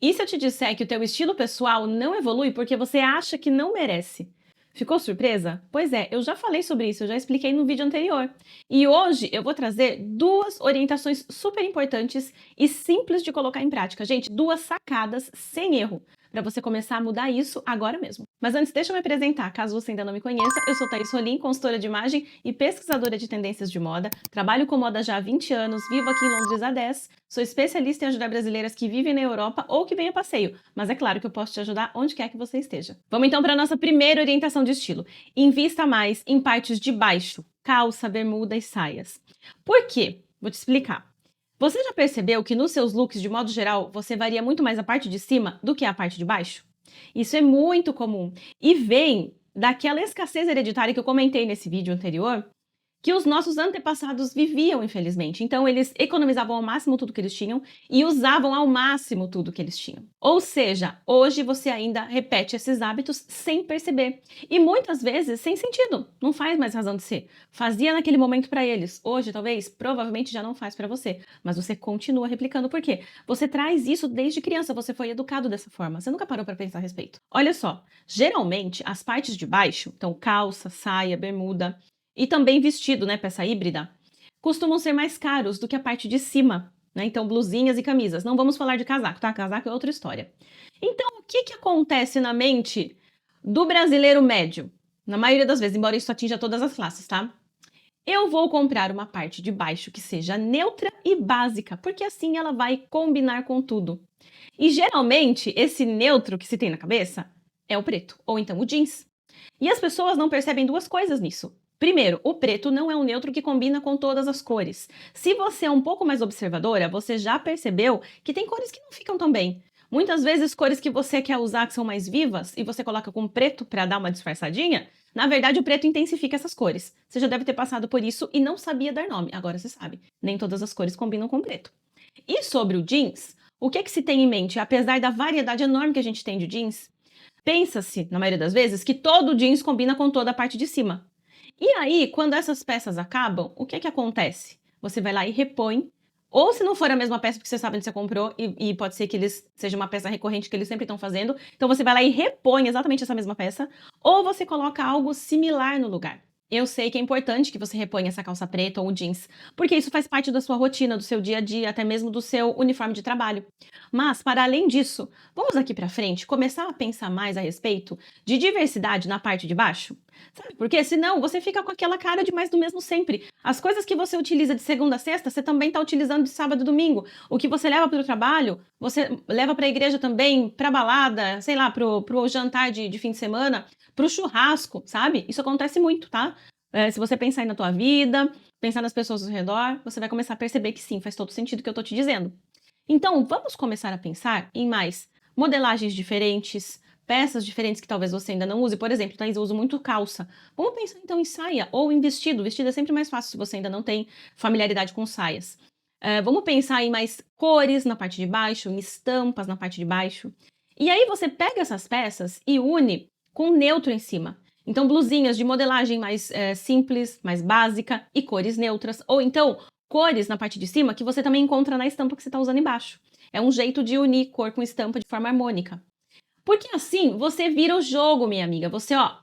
E se eu te disser que o teu estilo pessoal não evolui porque você acha que não merece? Ficou surpresa? Pois é, eu já falei sobre isso, eu já expliquei no vídeo anterior. E hoje eu vou trazer duas orientações super importantes e simples de colocar em prática. Gente, duas sacadas sem erro, para você começar a mudar isso agora mesmo. Mas antes, deixa eu me apresentar, caso você ainda não me conheça. Eu sou Thaís Rolim, consultora de imagem e pesquisadora de tendências de moda. Trabalho com moda já há 20 anos, vivo aqui em Londres há 10. Sou especialista em ajudar brasileiras que vivem na Europa ou que vêm a passeio, mas é claro que eu posso te ajudar onde quer que você esteja. Vamos então para a nossa primeira orientação de estilo. Invista mais em partes de baixo, calça, bermuda e saias. Por quê? Vou te explicar. Você já percebeu que nos seus looks, de modo geral, você varia muito mais a parte de cima do que a parte de baixo? Isso é muito comum e vem daquela escassez hereditária que eu comentei nesse vídeo anterior, que os nossos antepassados viviam, infelizmente. Então, eles economizavam ao máximo tudo que eles tinham e usavam ao máximo tudo que eles tinham. Ou seja, hoje você ainda repete esses hábitos sem perceber. E muitas vezes sem sentido, não faz mais razão de ser. Fazia naquele momento para eles, hoje talvez, provavelmente já não faz para você. Mas você continua replicando, por quê? Você traz isso desde criança, você foi educado dessa forma. Você nunca parou para pensar a respeito. Olha só, geralmente as partes de baixo, então calça, saia, bermuda, e também vestido, né, peça híbrida, costumam ser mais caros do que a parte de cima, né? Então, blusinhas e camisas. Não vamos falar de casaco, tá? Casaco é outra história. Então, o que acontece na mente do brasileiro médio? Na maioria das vezes, embora isso atinja todas as classes, tá? Eu vou comprar uma parte de baixo que seja neutra e básica, porque assim ela vai combinar com tudo. E geralmente, esse neutro que se tem na cabeça é o preto, ou então o jeans. E as pessoas não percebem duas coisas nisso. Primeiro, o preto não é um neutro que combina com todas as cores. Se você é um pouco mais observadora, você já percebeu que tem cores que não ficam tão bem. Muitas vezes, cores que você quer usar que são mais vivas e você coloca com preto para dar uma disfarçadinha, na verdade o preto intensifica essas cores. Você já deve ter passado por isso e não sabia dar nome, agora você sabe. Nem todas as cores combinam com preto. E sobre o jeans, o que se tem em mente? Apesar da variedade enorme que a gente tem de jeans, pensa-se, na maioria das vezes, que todo jeans combina com toda a parte de cima. E aí, quando essas peças acabam, o que acontece? Você vai lá e repõe, ou se não for a mesma peça, porque você sabe onde você comprou, e pode ser que eles seja uma peça recorrente que eles sempre estão fazendo, então você vai lá e repõe exatamente essa mesma peça, ou você coloca algo similar no lugar. Eu sei que é importante que você reponha essa calça preta ou jeans, porque isso faz parte da sua rotina, do seu dia a dia, até mesmo do seu uniforme de trabalho. Mas, para além disso, vamos aqui para frente começar a pensar mais a respeito de diversidade na parte de baixo? Sabe por quê? Senão você fica com aquela cara de mais do mesmo sempre. As coisas que você utiliza de segunda a sexta, você também está utilizando de sábado e domingo. O que você leva para o trabalho, você leva para a igreja também, para balada, sei lá, pro jantar de fim de semana, pro churrasco, sabe? Isso acontece muito, tá? Se você pensar aí na tua vida, pensar nas pessoas ao redor, você vai começar a perceber que sim, faz todo sentido o que eu tô te dizendo. Então, vamos começar a pensar em mais modelagens diferentes, peças diferentes que talvez você ainda não use. Por exemplo, Thaís, eu uso muito calça. Vamos pensar então em saia ou em vestido. Vestido é sempre mais fácil se você ainda não tem familiaridade com saias. Vamos pensar em mais cores na parte de baixo, em estampas na parte de baixo. E aí você pega essas peças e une com neutro em cima. Então, blusinhas de modelagem mais simples, mais básica e cores neutras. Ou então, cores na parte de cima que você também encontra na estampa que você está usando embaixo. É um jeito de unir cor com estampa de forma harmônica. Porque assim você vira o jogo, minha amiga. Você, ó,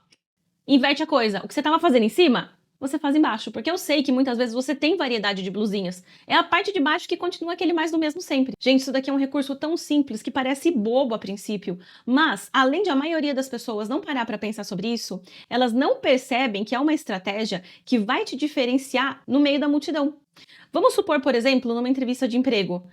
inverte a coisa. O que você estava fazendo em cima, você faz embaixo. Porque eu sei que muitas vezes você tem variedade de blusinhas. É a parte de baixo que continua aquele mais do mesmo sempre. Gente, isso daqui é um recurso tão simples que parece bobo a princípio. Mas, além de a maioria das pessoas não parar para pensar sobre isso, elas não percebem que é uma estratégia que vai te diferenciar no meio da multidão. Vamos supor, por exemplo, numa entrevista de emprego.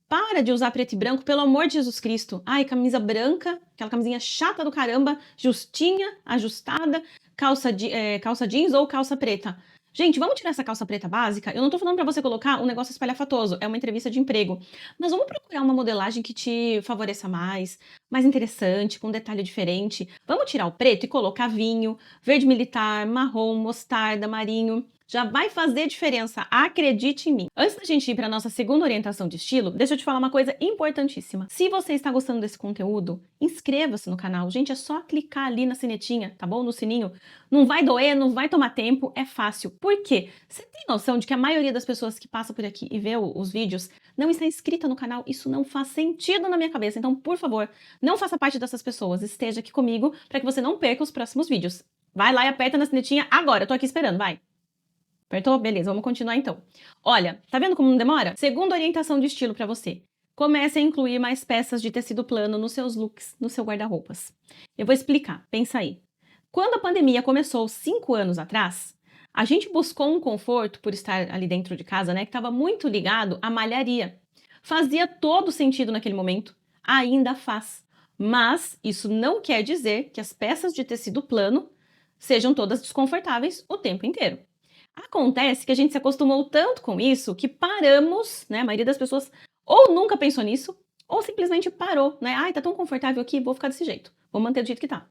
Para de usar preto e branco, pelo amor de Jesus Cristo. Ai, camisa branca, aquela camisinha chata do caramba, justinha, ajustada, calça jeans ou calça preta. Gente, vamos tirar essa calça preta básica? Eu não tô falando pra você colocar um negócio espalhafatoso, é uma entrevista de emprego. Mas vamos procurar uma modelagem que te favoreça mais interessante, com um detalhe diferente. Vamos tirar o preto e colocar vinho, verde militar, marrom, mostarda, marinho. Já vai fazer diferença, acredite em mim. Antes da gente ir para nossa segunda orientação de estilo, deixa eu te falar uma coisa importantíssima. Se você está gostando desse conteúdo, inscreva-se no canal. Gente, é só clicar ali na sinetinha, tá bom? No sininho. Não vai doer, não vai tomar tempo, é fácil. Por quê? Você tem noção de que a maioria das pessoas que passa por aqui e vê os vídeos não está inscrita no canal? Isso não faz sentido na minha cabeça. Então, por favor, não faça parte dessas pessoas. Esteja aqui comigo para que você não perca os próximos vídeos. Vai lá e aperta na sinetinha agora. Eu tô aqui esperando, vai. Apertou? Beleza, vamos continuar então. Olha, tá vendo como não demora? Segunda orientação de estilo para você. Comece a incluir mais peças de tecido plano nos seus looks, no seu guarda-roupas. Eu vou explicar, pensa aí. Quando a pandemia começou 5 anos atrás, a gente buscou um conforto por estar ali dentro de casa, né, que estava muito ligado à malharia. Fazia todo sentido naquele momento, ainda faz. Mas isso não quer dizer que as peças de tecido plano sejam todas desconfortáveis o tempo inteiro. Acontece que a gente se acostumou tanto com isso que paramos, né? A maioria das pessoas ou nunca pensou nisso, ou simplesmente parou, né? Ai, tá tão confortável aqui, vou ficar desse jeito. Vou manter do jeito que tá.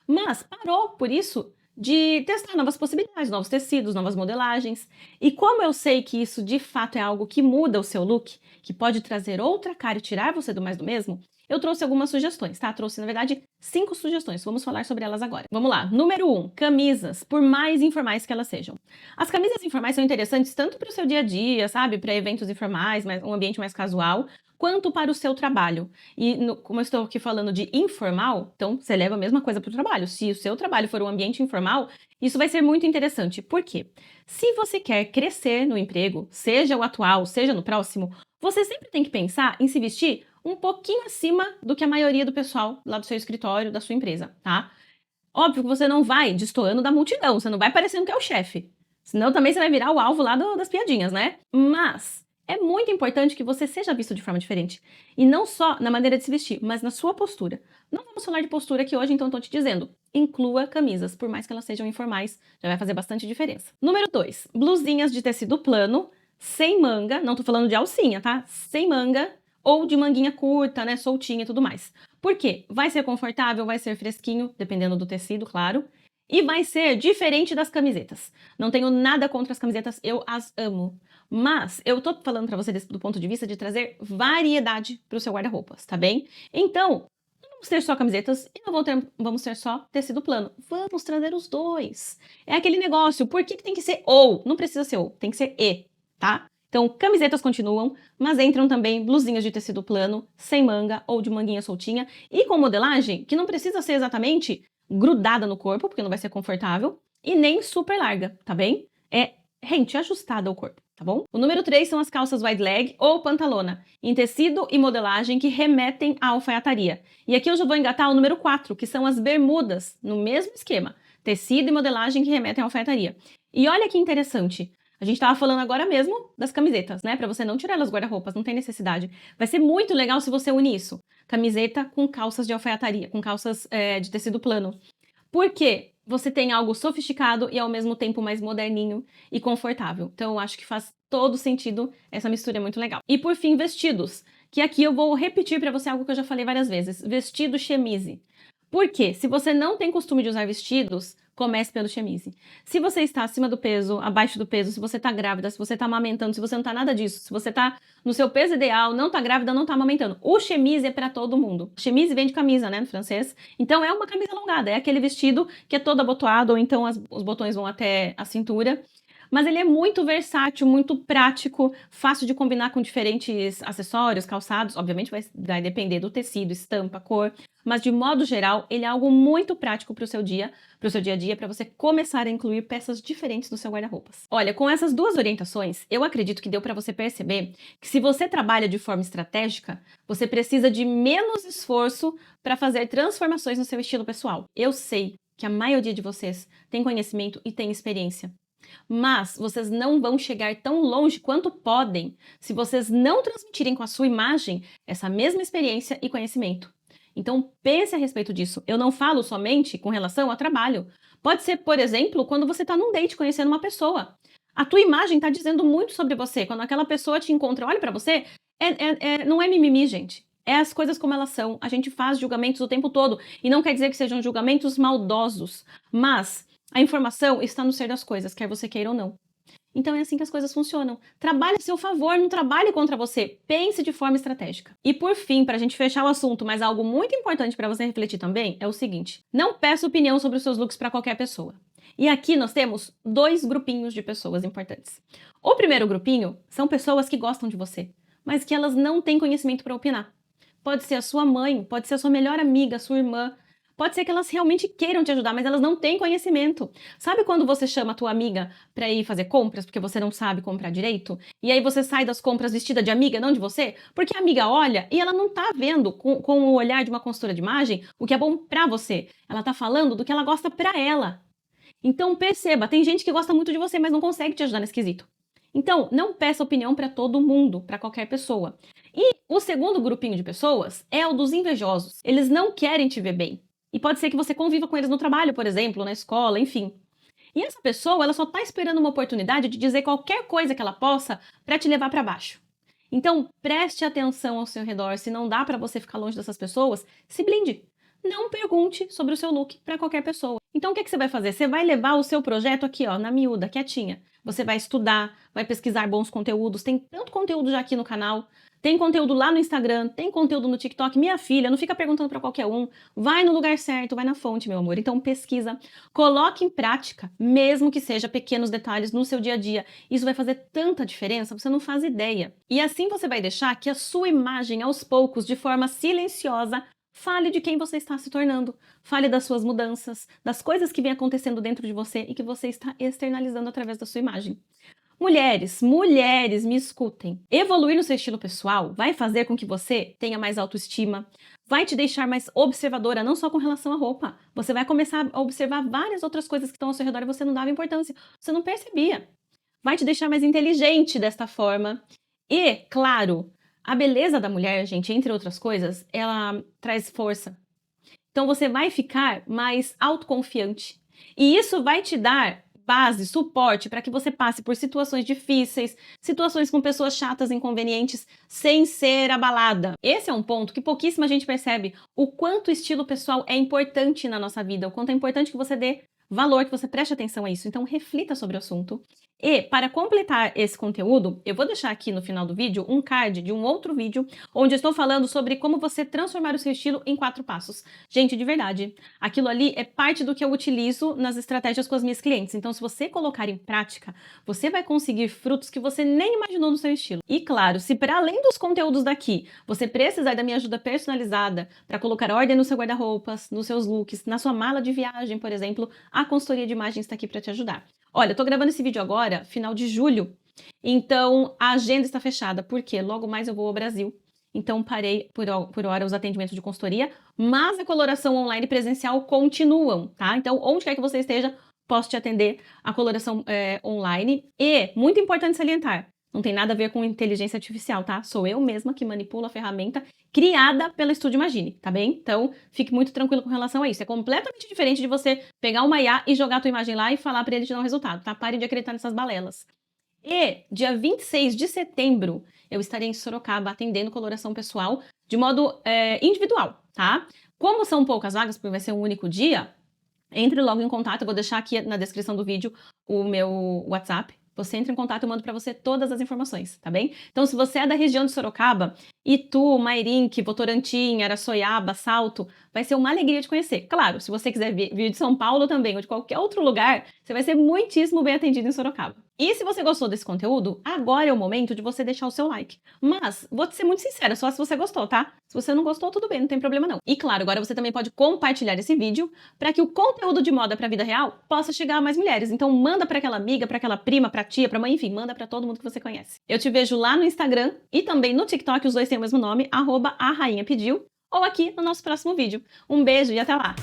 Mas parou, por isso, de testar novas possibilidades, novos tecidos, novas modelagens. E como eu sei que isso de fato é algo que muda o seu look, que pode trazer outra cara e tirar você do mais do mesmo, eu trouxe algumas sugestões, tá? Trouxe, na verdade, 5 sugestões. Vamos falar sobre elas agora. Vamos lá. Número 1, camisas, por mais informais que elas sejam. As camisas informais são interessantes tanto para o seu dia a dia, sabe? Para eventos informais, um ambiente mais casual, quanto para o seu trabalho. E como eu estou aqui falando de informal, então você leva a mesma coisa para o trabalho. Se o seu trabalho for um ambiente informal, isso vai ser muito interessante. Por quê? Se você quer crescer no emprego, seja o atual, seja no próximo, você sempre tem que pensar em se vestir um pouquinho acima do que a maioria do pessoal lá do seu escritório, da sua empresa, tá? Óbvio que você não vai destoando da multidão, você não vai parecendo que é o chefe. Senão também você vai virar o alvo lá das piadinhas, né? Mas é muito importante que você seja visto de forma diferente. E não só na maneira de se vestir, mas na sua postura. Não vamos falar de postura aqui hoje, então estou te dizendo. Inclua camisas, por mais que elas sejam informais, já vai fazer bastante diferença. Número 2, blusinhas de tecido plano, sem manga, não tô falando de alcinha, tá? Sem manga, ou de manguinha curta, né, soltinha e tudo mais. Por quê? Vai ser confortável, vai ser fresquinho, dependendo do tecido, claro, e vai ser diferente das camisetas. Não tenho nada contra as camisetas, eu as amo. Mas eu tô falando pra você do ponto de vista de trazer variedade pro seu guarda-roupas, tá bem? Então, não vamos ter só camisetas e não vamos ter só tecido plano. Vamos trazer os dois. É aquele negócio, por que tem que ser ou? Não precisa ser ou, tem que ser e, tá? Então, camisetas continuam, mas entram também blusinhas de tecido plano, sem manga ou de manguinha soltinha e com modelagem que não precisa ser exatamente grudada no corpo, porque não vai ser confortável, e nem super larga, tá bem? É rente, ajustada ao corpo, tá bom? O número 3 são as calças wide leg ou pantalona, em tecido e modelagem que remetem à alfaiataria. E aqui eu já vou engatar o número 4, que são as bermudas, no mesmo esquema, tecido e modelagem que remetem à alfaiataria. E olha que interessante, a gente estava falando agora mesmo das camisetas, né? Para você não tirar elas guarda-roupas, não tem necessidade. Vai ser muito legal se você unir isso. Camiseta com calças de alfaiataria, com calças de tecido plano. Por quê? Você tem algo sofisticado e ao mesmo tempo mais moderninho e confortável. Então eu acho que faz todo sentido, essa mistura é muito legal. E por fim, vestidos, que aqui eu vou repetir para você algo que eu já falei várias vezes. Vestido chemise. Por quê? Se você não tem costume de usar vestidos, comece pelo chemise. Se você está acima do peso, abaixo do peso, se você está grávida, se você está amamentando, se você não está nada disso, se você está no seu peso ideal, não está grávida, não está amamentando, o chemise é para todo mundo. Chemise vem de camisa, né, no francês. Então é uma camisa alongada, é aquele vestido que é todo abotoado, ou então os botões vão até a cintura. Mas ele é muito versátil, muito prático, fácil de combinar com diferentes acessórios, calçados. Obviamente vai depender do tecido, estampa, cor. Mas de modo geral, ele é algo muito prático para o seu dia a dia, para você começar a incluir peças diferentes no seu guarda-roupas. Olha, com essas duas orientações, eu acredito que deu para você perceber que se você trabalha de forma estratégica, você precisa de menos esforço para fazer transformações no seu estilo pessoal. Eu sei que a maioria de vocês tem conhecimento e tem experiência. Mas vocês não vão chegar tão longe quanto podem se vocês não transmitirem com a sua imagem essa mesma experiência e conhecimento. Então pense a respeito disso. Eu não falo somente com relação ao trabalho. Pode ser, por exemplo, quando você está num date conhecendo uma pessoa. A tua imagem está dizendo muito sobre você. Quando aquela pessoa te encontra, olha para você, não é mimimi, gente. É as coisas como elas são. A gente faz julgamentos o tempo todo. E não quer dizer que sejam julgamentos maldosos. Mas a informação está no ser das coisas, quer você queira ou não. Então é assim que as coisas funcionam. Trabalhe a seu favor, não trabalhe contra você. Pense de forma estratégica. E por fim, para a gente fechar o assunto, mas algo muito importante para você refletir também, é o seguinte: não peça opinião sobre os seus looks para qualquer pessoa. E aqui nós temos dois grupinhos de pessoas importantes. O primeiro grupinho são pessoas que gostam de você, mas que elas não têm conhecimento para opinar. Pode ser a sua mãe, pode ser a sua melhor amiga, a sua irmã. Pode ser que elas realmente queiram te ajudar, mas elas não têm conhecimento. Sabe quando você chama a tua amiga pra ir fazer compras porque você não sabe comprar direito? E aí você sai das compras vestida de amiga, não de você? Porque a amiga olha e ela não tá vendo com o olhar de uma consultora de imagem o que é bom pra você. Ela tá falando do que ela gosta pra ela. Então perceba, tem gente que gosta muito de você, mas não consegue te ajudar nesse quesito. Então, não peça opinião para todo mundo, para qualquer pessoa. E o segundo grupinho de pessoas é o dos invejosos. Eles não querem te ver bem. E pode ser que você conviva com eles no trabalho, por exemplo, na escola, enfim. E essa pessoa, ela só tá esperando uma oportunidade de dizer qualquer coisa que ela possa para te levar para baixo. Então, preste atenção ao seu redor. Se não dá para você ficar longe dessas pessoas, se blinde. Não pergunte sobre o seu look para qualquer pessoa. Então, o que você vai fazer? Você vai levar o seu projeto aqui, ó, na miúda, quietinha. Você vai estudar, vai pesquisar bons conteúdos. Tem tanto conteúdo já aqui no canal. Tem conteúdo lá no Instagram, tem conteúdo no TikTok. Minha filha, não fica perguntando para qualquer um. Vai no lugar certo, vai na fonte, meu amor. Então pesquisa, coloque em prática, mesmo que seja pequenos detalhes no seu dia a dia. Isso vai fazer tanta diferença, você não faz ideia. E assim você vai deixar que a sua imagem, aos poucos, de forma silenciosa, fale de quem você está se tornando. Fale das suas mudanças, das coisas que vem acontecendo dentro de você e que você está externalizando através da sua imagem. Mulheres, me escutem. Evoluir no seu estilo pessoal vai fazer com que você tenha mais autoestima, vai te deixar mais observadora, não só com relação à roupa. Você vai começar a observar várias outras coisas que estão ao seu redor e você não dava importância, você não percebia. Vai te deixar mais inteligente desta forma. E, claro, a beleza da mulher, gente, entre outras coisas, ela traz força. Então você vai ficar mais autoconfiante. E isso vai te dar base, suporte para que você passe por situações difíceis, situações com pessoas chatas, inconvenientes, sem ser abalada. Esse é um ponto que pouquíssima gente percebe, o quanto o estilo pessoal é importante na nossa vida, o quanto é importante que você dê valor, que você preste atenção a isso. Então reflita sobre o assunto. E, para completar esse conteúdo, eu vou deixar aqui no final do vídeo um card de um outro vídeo, onde eu estou falando sobre como você transformar o seu estilo em 4 passos. Gente, de verdade, aquilo ali é parte do que eu utilizo nas estratégias com as minhas clientes. Então, se você colocar em prática, você vai conseguir frutos que você nem imaginou no seu estilo. E claro, se para além dos conteúdos daqui, você precisar da minha ajuda personalizada para colocar ordem no seu guarda-roupas, nos seus looks, na sua mala de viagem, por exemplo, a consultoria de imagens está aqui para te ajudar. Olha, eu tô gravando esse vídeo agora, final de julho, então a agenda está fechada, porque logo mais eu vou ao Brasil. Então parei por hora os atendimentos de consultoria, mas a coloração online e presencial continuam, tá? Então, onde quer que você esteja, posso te atender a coloração online. E, muito importante salientar, não tem nada a ver com inteligência artificial, tá? Sou eu mesma que manipulo a ferramenta criada pela Estúdio Imagine, tá bem? Então, fique muito tranquilo com relação a isso. É completamente diferente de você pegar uma IA e jogar a tua imagem lá e falar para ele te dar um resultado, tá? Pare de acreditar nessas balelas. E, dia 26 de setembro, eu estarei em Sorocaba atendendo coloração pessoal de modo individual, tá? Como são poucas vagas, porque vai ser um único dia, entre logo em contato. Eu vou deixar aqui na descrição do vídeo o meu WhatsApp. Você entra em contato, eu mando para você todas as informações, tá bem? Então, se você é da região de Sorocaba, Itu, Mairinque, Votorantim, Araçoiaba, Salto, vai ser uma alegria te conhecer. Claro, se você quiser vir de São Paulo também, ou de qualquer outro lugar, você vai ser muitíssimo bem atendido em Sorocaba. E se você gostou desse conteúdo, agora é o momento de você deixar o seu like. Mas, vou te ser muito sincera, só se você gostou, tá? Se você não gostou, tudo bem, não tem problema não. E claro, agora você também pode compartilhar esse vídeo para que o conteúdo de moda para a vida real possa chegar a mais mulheres. Então manda para aquela amiga, para aquela prima, para tia, para mãe, enfim, manda para todo mundo que você conhece. Eu te vejo lá no Instagram e também no TikTok, os dois têm o mesmo nome, @arrainhapediu, ou aqui no nosso próximo vídeo. Um beijo e até lá!